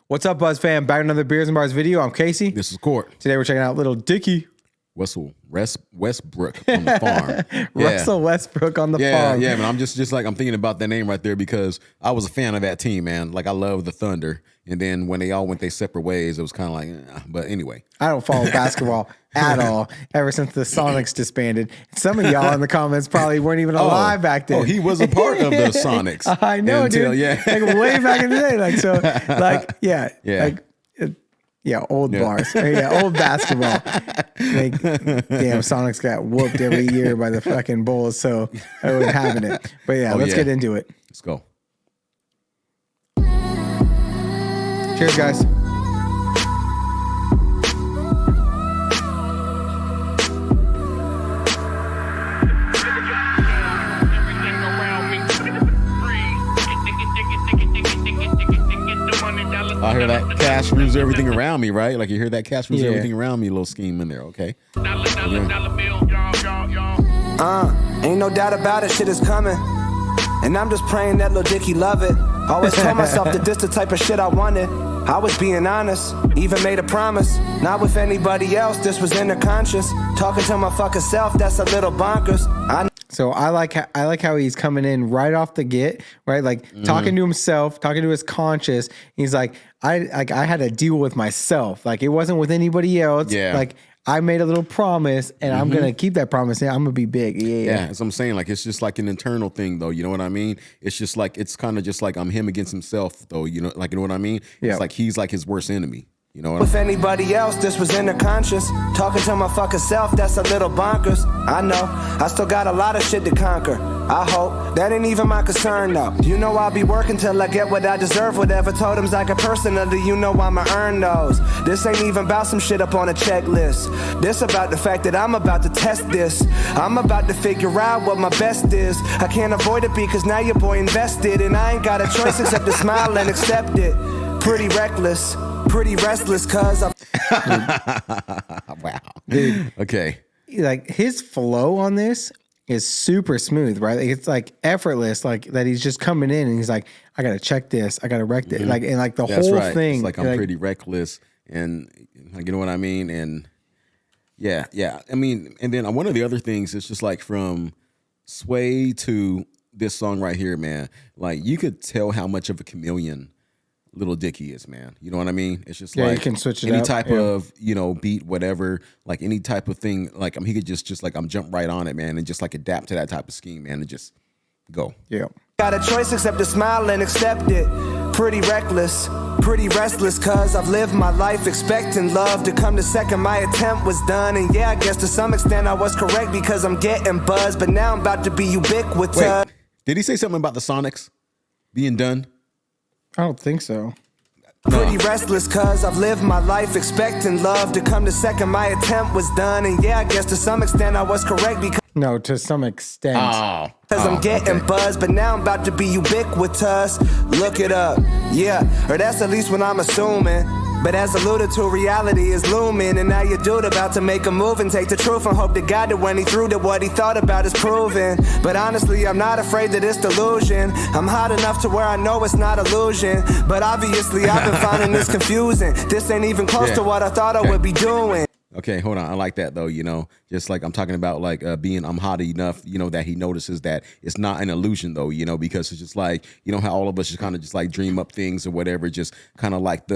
What's up, Buzz fam? Back to another Beers and Bars video. I'm Casey. This is Court. Today we're checking out Lil Dicky. Westbrook on the farm. Russell Westbrook on the farm. Yeah, man. I'm just like, I'm thinking about that name right there because I was a fan of that team, man. Like, I love the Thunder. And then when they all went their separate ways, it was kind of like, but anyway. I don't follow basketball at all ever since the Sonics disbanded. Some of y'all in the comments probably weren't even alive back then. Oh, he was a part of the Sonics. I know, dude. Yeah. Like way back in the day. Like, so, like, yeah. Yeah. Like, old bars. Yeah, old basketball. Like, damn, Sonics got whooped every year by the fucking Bulls, so I wasn't having it. But yeah, let's get into it. Let's go. Cheers, guys. I hear that cash rules everything around me, right? Like you hear that cash rules everything around me, a little scheme in there, okay? Ain't no doubt about it, shit is coming. And I'm just praying that Lil Dicky love it. Always told myself that this the type of shit I wanted. I was being honest, even made a promise. Not with anybody else, this was in the conscious. Talking to my fucking self, that's a little bonkers. So I like how he's coming in right off the get, right? Like talking to himself, talking to his conscious. He's like, I had to deal with myself. Like it wasn't with anybody else. Yeah. Like I made a little promise and I'm gonna keep that promise and I'm gonna be big. Yeah, as I'm saying, like it's just like an internal thing though, you know what I mean? It's just like it's kind of just like I'm him against himself though, you know what I mean? Yeah. It's like he's like his worst enemy. You know what with anybody else, this was in the conscious. Talking to my fucking self, that's a little bonkers. I know, I still got a lot of shit to conquer. I hope, that ain't even my concern though. You know I'll be working till I get what I deserve. Whatever totems I get personally, you know I'ma earn those. This ain't even about some shit up on a checklist. This about the fact that I'm about to test this. I'm about to figure out what my best is. I can't avoid it because now your boy invested. And I ain't got a choice except to smile and accept it. Pretty reckless. Pretty restless cause I'm wow. Dude, okay. like his flow on this is super smooth, right? Like, it's like effortless, like that he's just coming in and he's like, I gotta check this, I gotta wreck it. Like and like the That's whole right. thing. It's like I'm pretty reckless and like you know what I mean? And yeah. I mean, and then one of the other things is just like from Sway to this song right here, man. Like you could tell how much of a chameleon Lil Dicky is, man. You know what I mean? It's just like you can switch it any up, type of, beat, whatever, like any type of thing. Like he could just like jump right on it, man, and just like adapt to that type of scheme, man, and just go. Yeah. Got a choice except to smile and accept it. Pretty reckless, pretty restless, cause I've lived my life expecting love to come the second my attempt was done. And yeah, I guess to some extent I was correct because I'm getting buzzed, but now I'm about to be ubiquitous. Wait, did he say something about the Sonics being done? I don't think so. Pretty restless cause I've lived my life expecting love to come the second my attempt was done. And yeah, I guess to some extent I was correct because No, to some extent. I'm getting buzzed, but now I'm about to be ubiquitous. Look it up, yeah, or that's at least what I'm assuming. But as alluded to, reality is looming. And now your dude about to make a move and take the truth and hope to God that when he threw that what he thought about is proven. But honestly, I'm not afraid that it's delusion. I'm hot enough to where I know it's not illusion. But obviously I've been finding this confusing. This ain't even close to what I thought I would be doing. Okay, hold on. I like that though, just like I'm talking about like I'm hot enough, that he notices that it's not an illusion though, because it's just like, how all of us just kind of just like dream up things or whatever, just kind of like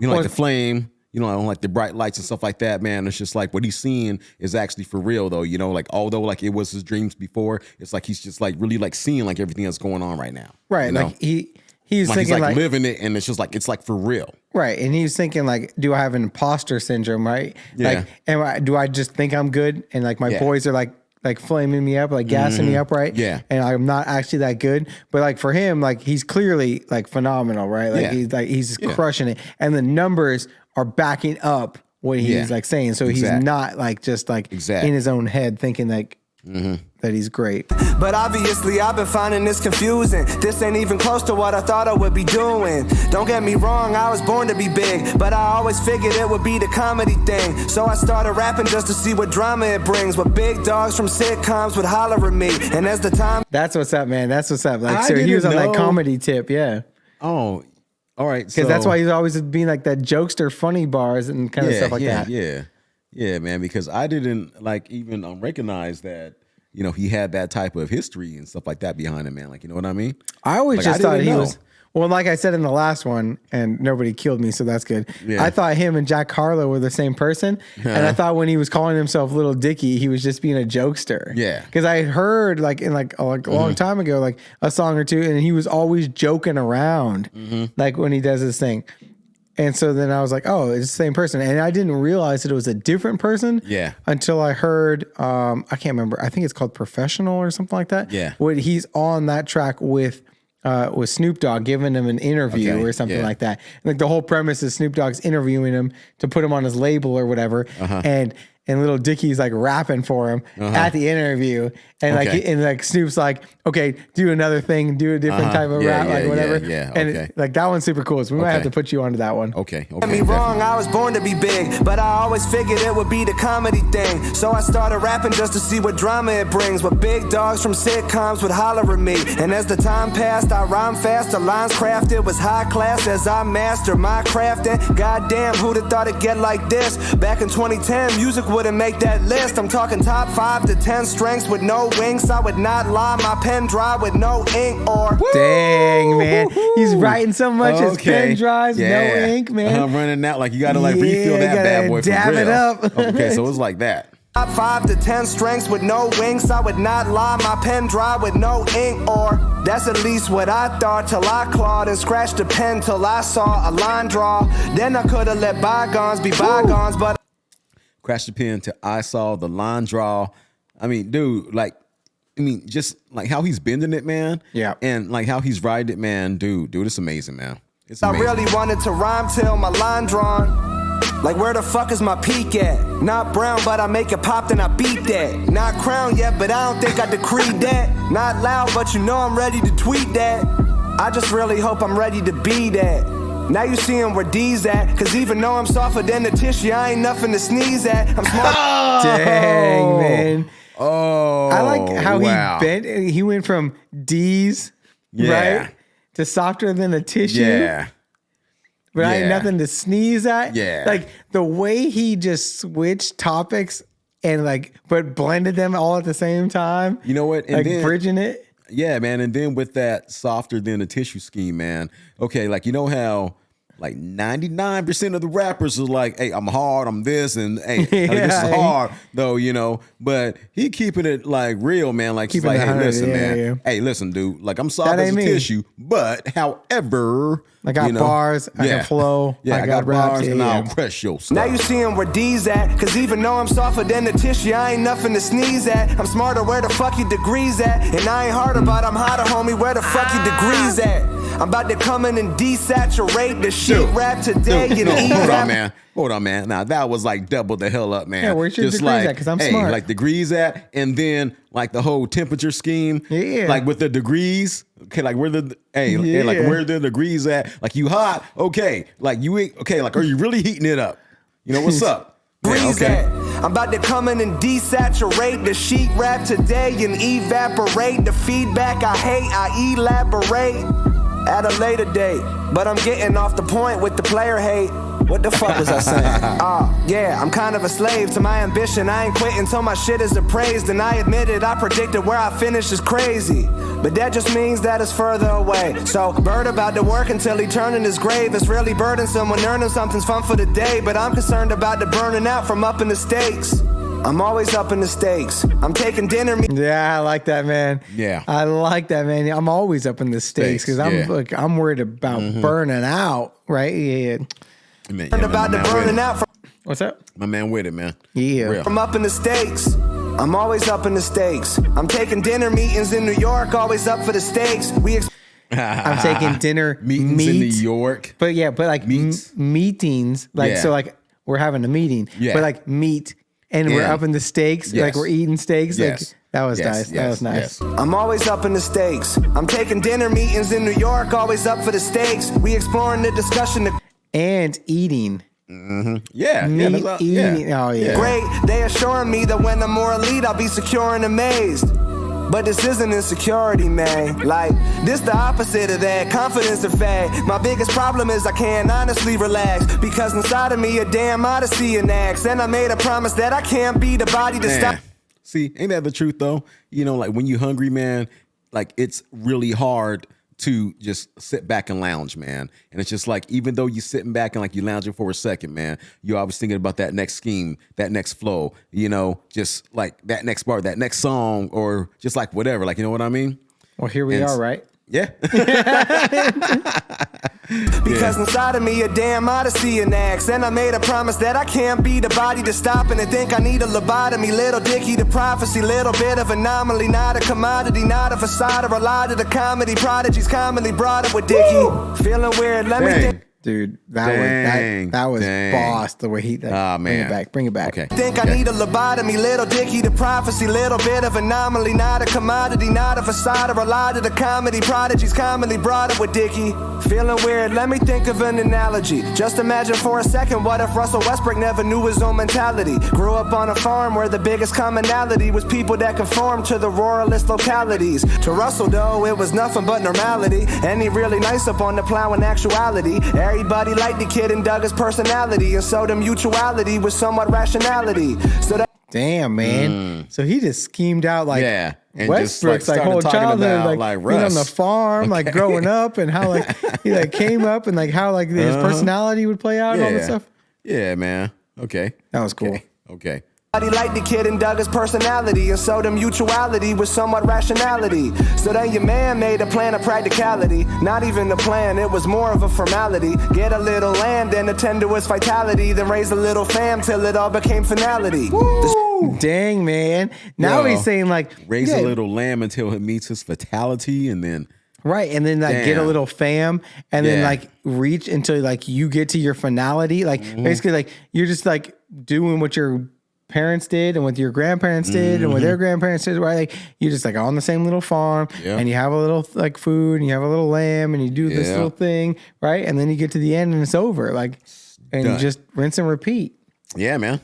like the flame, like the bright lights and stuff like that, man. It's just like what he's seeing is actually for real though, like although like it was his dreams before, it's like he's just like really like seeing like everything that's going on right now. Right. Like he's like thinking he's like like living it and it's just like it's like for real. Right. And he's thinking like, do I have an imposter syndrome, right? Yeah. Like do I just think I'm good and like my boys are like flaming me up, like gassing me up, right? Yeah. And I'm not actually that good. But like for him, like he's clearly like phenomenal, right? Like he's crushing it. And the numbers are backing up what he's like saying. So he's not like just like in his own head thinking like that he's great. But obviously I've been finding this confusing. This ain't even close to what I thought I would be doing. Don't get me wrong, I was born to be big, but I always figured it would be the comedy thing. So I started rapping just to see what drama it brings. What big dogs from sitcoms would holler at me. And as the time... That's what's up, man. That's what's up. Like, so he was on that comedy tip, yeah. Oh, All right. Because that's why he's always being like that jokester, funny bars and kind of stuff like that. Yeah, man. Because I didn't like even recognize that, you know, he had that type of history and stuff like that behind him, man. Like, you know what I mean? I always just thought he was. Well, like I said in the last one, and nobody killed me, so that's good. Yeah. I thought him and Jack Harlow were the same person, and I thought when he was calling himself Lil Dicky, he was just being a jokester. Yeah, because I heard like in like a long time ago, like a song or two, and he was always joking around, like when he does this thing. And so then I was like, oh, it's the same person, and I didn't realize that it was a different person. Yeah, until I heard, I can't remember. I think it's called Professional or something like that. Yeah, when he's on that track with Snoop Dogg giving him an interview or something like that. And like the whole premise is Snoop Dogg's interviewing him to put him on his label or whatever. And Lil Dicky's like rapping for him at the interview. And like Snoop's like, okay, do another thing, do a different type of rap, like whatever. And like that one's super cool. So we might have to put you onto that one. Okay. Get me wrong, I was born to be big, but I always figured it would be the comedy thing. So I started rapping just to see what drama it brings. What big dogs from sitcoms would holler at me. And as the time passed, I rhymed faster, lines crafted was high class as I mastered my crafting. Goddamn, who'd have thought it'd get like this? Back in 2010, music wouldn't make that list. I'm talking top 5 to 10 strengths with no wings. I would not lie, my pen dry with no ink or. Dang, man, he's writing so much. His pen dries, no ink, man. I'm running out like you got to like refill that bad boy for real. Dab it up. Okay, so it's like that. Top 5 to 10 strengths with no wings. I would not lie, my pen dry with no ink or. That's at least what I thought till I clawed and scratched the pen till I saw a line draw. Then I could have let bygones be bygones, but. Crash the pen till I saw the line draw. I mean, dude, like, just like how he's bending it, man. Yeah. And like how he's riding it, man. Dude, it's amazing, man. It's amazing. I really wanted to rhyme till my line drawn. Like, where the fuck is my peak at? Not brown, but I make it pop, then I beat that. Not crowned yet, but I don't think I decreed that. Not loud, but you know I'm ready to tweet that. I just really hope I'm ready to be that. Now you seeing where D's at, cause even though I'm softer than the tissue, I ain't nothing to sneeze at. I'm smart. Dang, man. Oh, I like how he bent. He went from D's, right, to softer than a tissue. Yeah. But I ain't nothing to sneeze at. Yeah. Like the way he just switched topics and like, but blended them all at the same time. You know what? And like then, bridging it. Yeah, man. And then with that softer than a tissue scheme, man. Okay, like you know how like 99% of the rappers are like, hey, I'm hard, I'm this, and hey, this is hard, though, you know. But he keeping it like real, man. Like he's like, hey, listen, man. Hey, listen, dude. Like I'm soft as a tissue, but however, I got bars, I can flow, I got bars, and I'll crush your stuff. Now you seeing where D's at, cause even though I'm softer than the tissue, I ain't nothing to sneeze at. I'm smarter, where the fuck your degrees at? And I ain't harder, but I'm hotter, homie, where the fuck your degrees at? I'm about to come in and desaturate the shit rap today. Hold on, man. Now that was like double the hell up, man. Yeah, where's your degrees at? Because I'm smart. Like degrees at, and then like the whole temperature scheme. Yeah. Like with the degrees. Okay, like where the like where the degrees at? Like you hot? Okay. Like you okay? Like are you really heating it up? You know what's up? I'm about to come in and desaturate the sheet rap today and evaporate the feedback I hate. I elaborate at a later date, but I'm getting off the point with the player hate. What the fuck was I saying? Yeah, I'm kind of a slave to my ambition. I ain't quitting till my shit is appraised. And I admit it, I predicted where I finish is crazy. But that just means that it's further away. So, Bird about to work until he turn in his grave. It's really burdensome when earning something's fun for the day. But I'm concerned about the burning out from up in the stakes. I'm always up in the stakes. I'm taking dinner. Yeah, I like that, man. Yeah, I like that, man. I'm always up in the stakes because I'm worried about burning out, right? Yeah. About the burning out. What's up? My man with it, man. Yeah. Real. From up in the stakes. I'm always up in the stakes. I'm taking dinner meetings in New York, always up for the stakes. I'm taking dinner meetings in New York. But like meetings, like so like we're having a meeting, but like meet and we're up in the stakes, like we're eating steaks. Like that was nice. That was nice. I'm always up in the stakes. I'm taking dinner meetings in New York, always up for the stakes. We exploring the discussion. And eating. Mm-hmm. Eating. Oh, yeah. Great. They assuring me that when I'm more elite, I'll be secure and amazed. But this isn't insecurity, man. Like, this the opposite of that. Confidence and fag. My biggest problem is I can't honestly relax. Because inside of me a damn odyssey and acts. And I made a promise that I can't be the body to stop. See, ain't that the truth though? You know, like when you hungry, man, like it's really hard to just sit back and lounge, man. And it's just like, even though you sitting back and like you lounging for a second, man, you're always thinking about that next scheme, that next flow, you know, just like that next bar, that next song, or just like whatever, like, you know what I mean? Well, here we are, right? Yeah. Because inside of me a damn odyssey and acts. And I made a promise that I can't be the body to stop and think I need a lobotomy. Lil Dicky, the prophecy, little bit of anomaly. Not a commodity, not a facade or a lie to the comedy. Prodigies commonly brought up with Dicky. Feeling weird, let me think. Dude, that was boss the way he bring it back. Okay. Think I need a lobotomy, Lil Dicky, the prophecy, little bit of anomaly, not a commodity, not a facade or a lie to the comedy. Prodigies commonly brought up with Dicky. Feeling weird, let me think of an analogy. Just imagine for a second, what if Russell Westbrook never knew his own mentality? Grew up on a farm where the biggest commonality was people that conformed to the ruralist localities. To Russell though, it was nothing but normality. And he really nice up on the plow in actuality. Everybody liked the kid and dug his personality, and so the mutuality was somewhat rationality. So that damn, man. So he just schemed out like and Westbrook's just, like, whole childhood, like being on the farm, like growing up, and how like he like came up and like how like his personality would play out and all this stuff. Yeah, man. Okay. That was cool. Okay. He liked the kid and dug his personality, and so the mutuality was somewhat rationality. So then your man made a plan of practicality. Not even a plan, it was more of a formality. Get a little land and attend to its vitality, then raise a little fam till it all became finality. Dang, man. Now he's saying like raise a little lamb until it meets its fatality, and then right, and then like get a little fam, and then like reach until like you get to your finality. Like basically like you're just like doing what your parents did and what your grandparents did and what their grandparents did, right? Like you just like on the same little farm and you have a little like food and you have a little lamb and you do this little thing, right? And then you get to the end and it's over, like, and you just rinse and repeat. Yeah, man.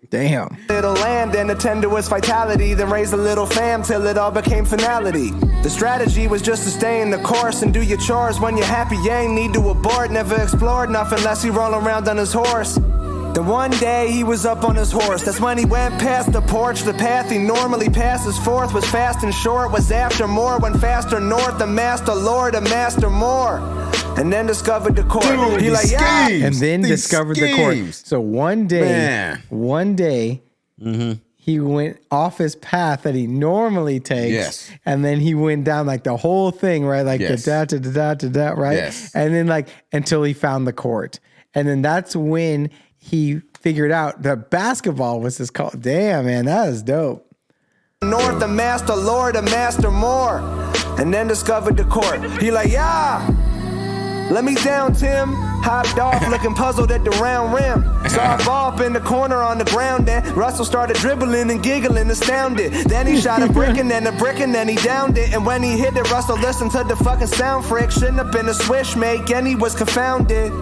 Damn. Little land and attend to its vitality, then raise a little fam till it all became finality. The strategy was just to stay in the course and do your chores. When you're happy, you ain't need to abort. Never explored nothing unless he roll around on his horse. Then one day he was up on his horse. That's when he went past the porch. The path he normally passes forth was fast and short. Was after more, went faster north. The master lord, a master more. And then discovered the court. Dude, he like, yeah. And then discovered the court. So one day, he went off his path that he normally takes. Yes. And then he went down like the whole thing, right? Like the da, right? Yes. And then like until he found the court. And then that's when he figured out that basketball was his call. Damn, man, that is dope. North, the master lord, a master more. And then discovered the court. He like, yeah. Let me down, Tim. Hopped off, looking puzzled at the round rim. Saw a ball up in the corner on the ground. Then Russell started dribbling and giggling, astounded. Then he shot a brick and then a brick and then he downed it. And when he hit it, Russell listened to the fucking sound friction up in the swish make, and he was confounded.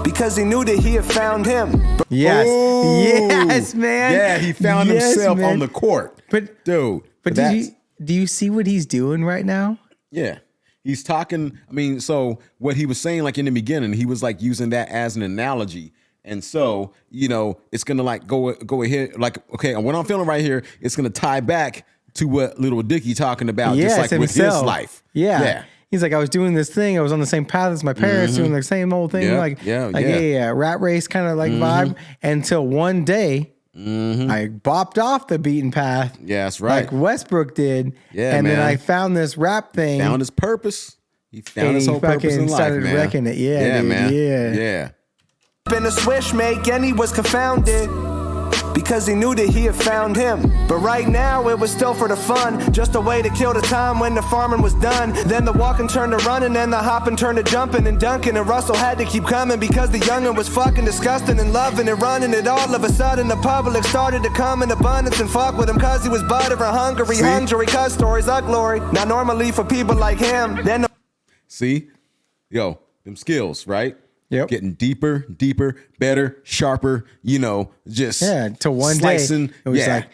Because he knew that he had found him. Yes. Ooh. Yes, man. Yeah, he found himself on the court. But dude. But do you see what he's doing right now? Yeah. He's talking, I mean, so what he was saying like in the beginning, he was like using that as an analogy. And so, you know, it's going to like go ahead. Like, okay, what I'm feeling right here, it's going to tie back to what Lil Dicky talking about, just like with his life. Yeah. He's like, I was doing this thing. I was on the same path as my parents, doing the same old thing. Rat race kind of like vibe. Until one day, I bopped off the beaten path. Yeah, that's right. Like Westbrook did. Yeah, and man. then I found this rap thing. Found his purpose. He found his whole purpose in life, started man. wrecking it. Yeah, dude, man. Yeah. Been a swish make, and he was confounded. Because he knew that he had found him. But right now it was still for the fun, just a way to kill the time when the farming was done. Then the walking turned to running, and the hopping turned to jumping and dunking. And Russell had to keep coming because the youngin' was fucking disgusting and loving and running it. All of a sudden the public started to come in abundance and fuck with him cause he was butter and hungry cause stories are glory. Now normally for people like him, then See? Yo, them skills, right? getting deeper, better, sharper, just to one slicing. day it was like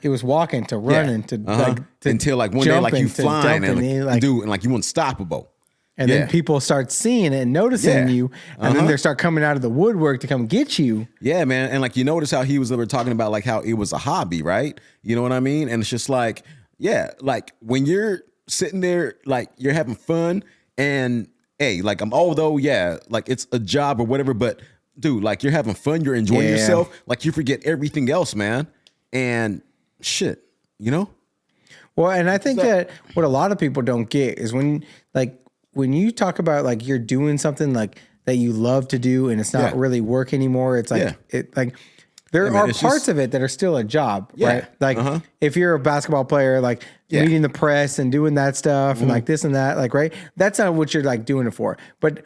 it was walking to running to like to until like one day like you flying and you unstoppable. And then people start seeing it and noticing you, and then they start coming out of the woodwork to come get you. Yeah, man. And like you notice how he was talking about like how it was a hobby, right? You know what I mean? And it's just like, like when you're sitting there, like you're having fun, and like like it's a job or whatever, but dude, like you're having fun, you're enjoying yourself, like you forget everything else, man. And shit, Well, and I think that what a lot of people don't get is when you talk about like you're doing something like that you love to do and it's not really work anymore. It's like there are parts of it that are still a job, right? Like if you're a basketball player, like meeting the press and doing that stuff and like this and that, like, right? That's not what you're like doing it for. But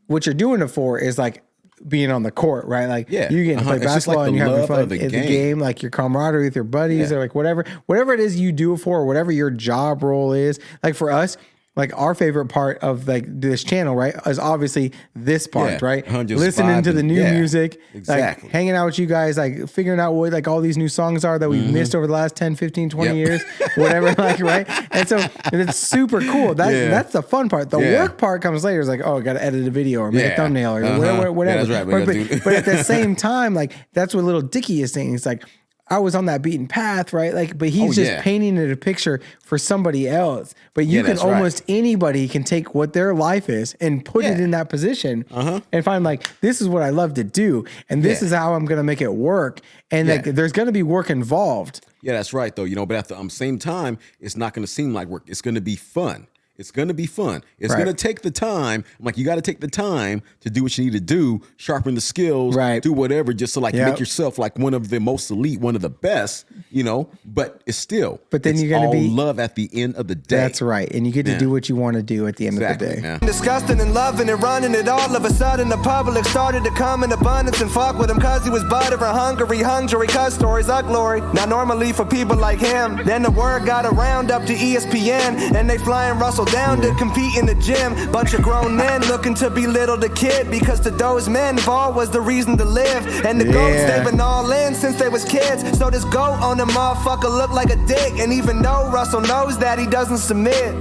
what you're doing it for is like being on the court, right? Like you get to play basketball and you're having fun in the game, like your camaraderie with your buddies or like whatever it is you do it for, or whatever your job role is. Like for us, like our favorite part of like this channel, right, is obviously this part, right? Listening to the new music, like hanging out with you guys, like figuring out what like all these new songs are that we've missed over the last 10, 15, 20 years, whatever, like, right? And so it's super cool. That's the fun part. The work part comes later. It's like, oh, I got to edit a video or make a thumbnail or whatever. Yeah, that's right. But at the same time, like that's what Lil Dicky is saying. It's like, I was on that beaten path, right? Like, but he's just painting it a picture for somebody else. But you can almost anybody can take what their life is and put it in that position and find like, this is what I love to do. And this is how I'm going to make it work. And like, there's going to be work involved. Yeah, that's right though. But at the same time, it's not going to seem like work. It's going to be fun. It's going to be fun. It's going to take the time. Like you got to take the time to do what you need to do, sharpen the skills, do whatever, just to like make yourself like one of the most elite, one of the best, but it's still, then you're going to be love at the end of the day. That's right. And you get to do what you want to do at the end of the day. Man. Disgusting and loving and running it all of a sudden the public started to come in abundance and fuck with him cause he was butter and hungry cause stories are glory. Now normally for people like him, then the word got around up to ESPN and they flying Russell down to compete in the gym. Bunch of grown men looking to belittle the kid because to those men, ball was the reason to live. And the goats, they've been all in since they was kids. So this goat on the motherfucker look like a dick. And even though Russell knows that he doesn't submit,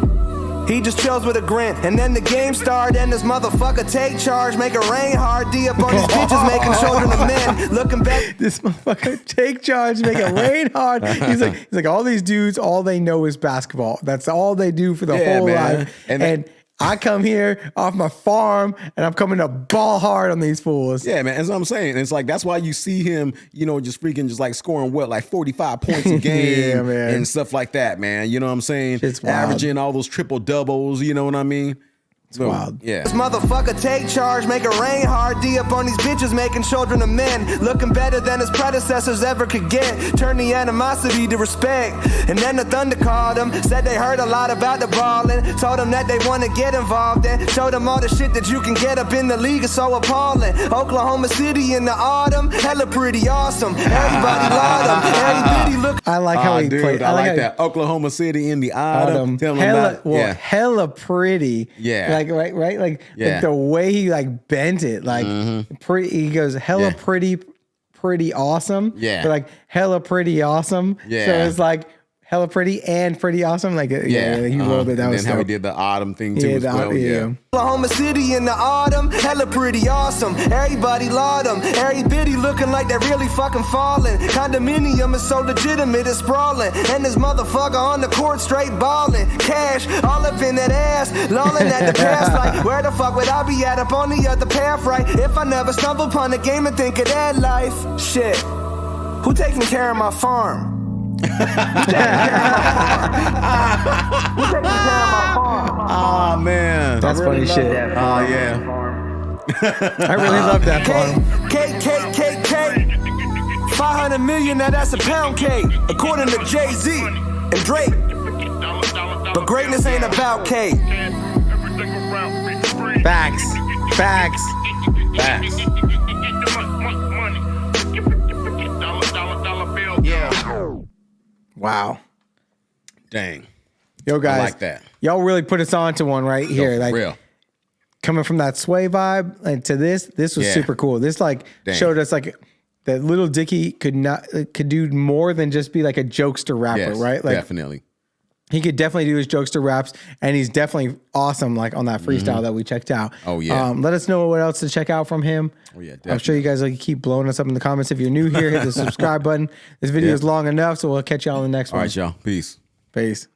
he just chills with a grin. And then the game started and this motherfucker take charge, make it rain hard, D up on these bitches, making children of men. Looking back, this motherfucker take charge, make it rain hard. He's like all these dudes, all they know is basketball. That's all they do for the whole life. And I come here off my farm and I'm coming to ball hard on these fools. Yeah, man. That's what I'm saying. And it's like, that's why you see him, just freaking just like scoring like 45 points a game and stuff like that, man. You know what I'm saying? It's averaging all those triple doubles. You know what I mean? It's wild. Yeah. This motherfucker take charge, make it rain hard, D up on these bitches, making children of men. Looking better than his predecessors ever could get. Turn the animosity to respect. And then the Thunder called him, said they heard a lot about the ballin'. Told him that they want to get involved in. Showed him all the shit that you can get up in the league is so appalling. Oklahoma City in the autumn, hella pretty awesome. Everybody loved him. Everybody look. I like how he played. I like that. Oklahoma City in the autumn. Hella pretty. Yeah. Right? Like the way he like bent it, like pretty. He goes hella pretty awesome. Yeah. But like hella pretty awesome. Yeah. So it's like hella pretty and pretty awesome. Like he rolled it. That was how he did the autumn thing too as well. Oklahoma City in the autumn, hella pretty awesome. Everybody loved them. Every bitty looking like they're really fucking falling. Condominium is so legitimate, it's sprawling. And this motherfucker on the court straight balling. Cash all up in that ass, lolling at the past like, where the fuck would I be at up on the other path, right? If I never stumble upon the game and think of that life. Shit, who taking care of my farm? Oh man, that's funny shit. Oh yeah, I really love that farm. K. 500 million, now that's a pound cake, according to Jay-Z and Drake. But greatness ain't about cake. Facts. Wow. Dang. Yo, guys. I like that. Y'all really put us on to one right here. For like real. coming from that Sway vibe and to this was super cool. This like showed us like that Lil Dicky could do more than just be like a jokester rapper, right? Like definitely. He could definitely do his jokester raps, and he's definitely awesome like on that freestyle that we checked out. Oh, yeah. Let us know what else to check out from him. Oh, yeah, definitely. I'm sure you guys like keep blowing us up in the comments. If you're new here, hit the subscribe button. This video is long enough, so we'll catch you all in the next one. All right, y'all. Peace. Peace.